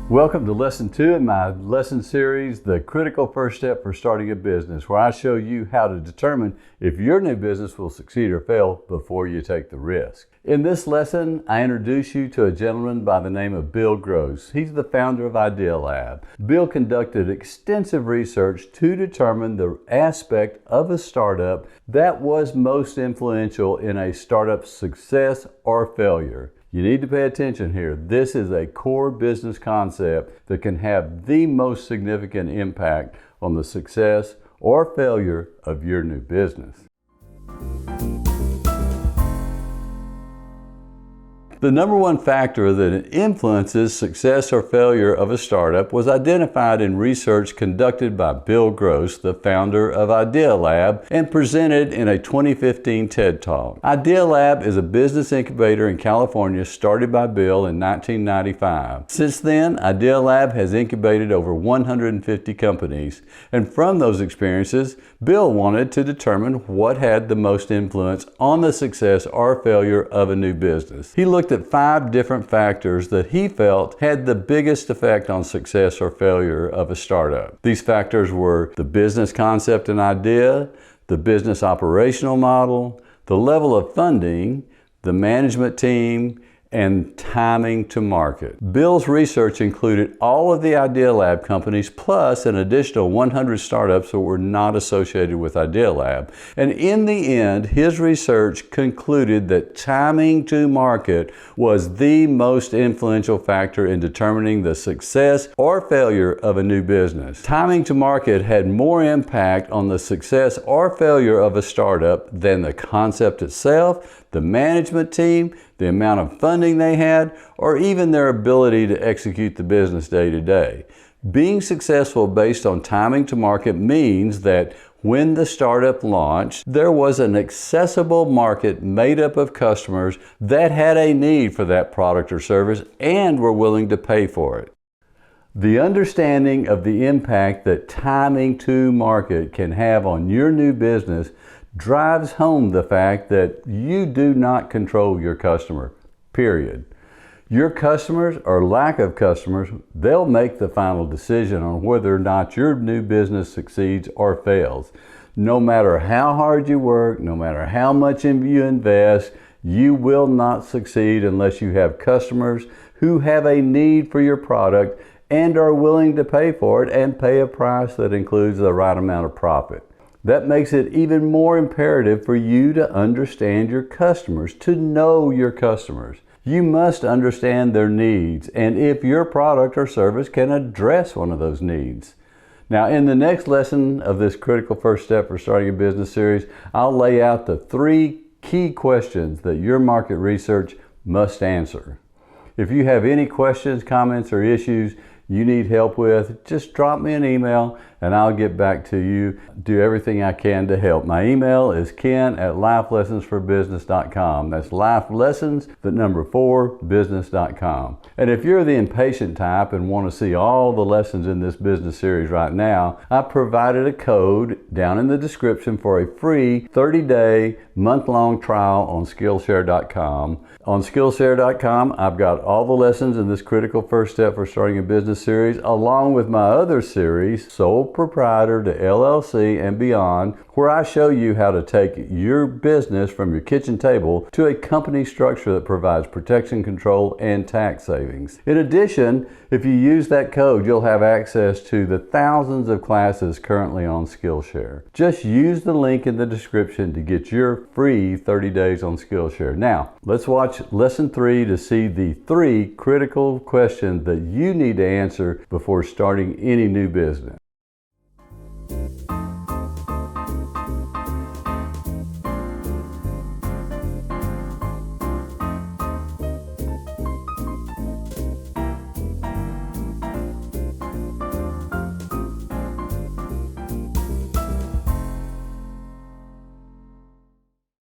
Welcome to Lesson 2 in my lesson series, The Critical First Step for Starting a Business, where I show you how to determine if your new business will succeed or fail before you take the risk. In this lesson, I introduce you to a gentleman by the name of Bill Gross. He's the founder of IdeaLab. Bill conducted extensive research to determine the aspect of a startup that was most influential in a startup's success or failure. You need to pay attention here. This is a core business concept that can have the most significant impact on the success or failure of your new business. The number one factor that influences success or failure of a startup was identified in research conducted by Bill Gross, the founder of IdeaLab, and presented in a 2015 TED Talk. IdeaLab is a business incubator in California started by Bill in 1995. Since then, IdeaLab has incubated over 150 companies, and from those experiences, Bill wanted to determine what had the most influence on the success or failure of a new business. He looked at 5 different factors that he felt had the biggest effect on success or failure of a startup. These factors were the business concept and idea, the business operational model, the level of funding, the management team, and timing to market. Bill's research included all of the IdeaLab companies plus an additional 100 startups that were not associated with IdeaLab. And in the end, his research concluded that timing to market was the most influential factor in determining the success or failure of a new business. Timing to market had more impact on the success or failure of a startup than the concept itself, the management team, the amount of funding they had, or even their ability to execute the business day to day. Being successful based on timing to market means that when the startup launched, there was an accessible market made up of customers that had a need for that product or service and were willing to pay for it. The understanding of the impact that timing to market can have on your new business drives home the fact that you do not control your customer, period. Your customers or lack of customers, they'll make the final decision on whether or not your new business succeeds or fails. No matter how hard you work, no matter how much you invest, you will not succeed unless you have customers who have a need for your product and are willing to pay for it and pay a price that includes the right amount of profit. That makes it even more imperative for you to understand your customers, to know your customers. You must understand their needs and if your product or service can address one of those needs. Now, in the next lesson of this Critical First Step for Starting a Business series, I'll lay out the 3 key questions that your market research must answer. If you have any questions, comments, or issues you need help with, just drop me an email and I'll get back to you. Do everything I can to help. My email is ken@lifelessonsforbusiness.com. That's lifelessons, the number 4, business.com. And if you're the impatient type and want to see all the lessons in this business series right now, I provided a code down in the description for a free 30-day, month-long trial on Skillshare.com. On Skillshare.com, I've got all the lessons in this Critical First Step for Starting a Business series, along with my other series, Sole Proprietor to LLC and Beyond, where I show you how to take your business from your kitchen table to a company structure that provides protection, control, and tax savings. In addition, if you use that code, you'll have access to the thousands of classes currently on Skillshare. Just use the link in the description to get your free 30 days on Skillshare. Now, let's watch Lesson 3 to see the 3 critical questions that you need to answer before starting any new business.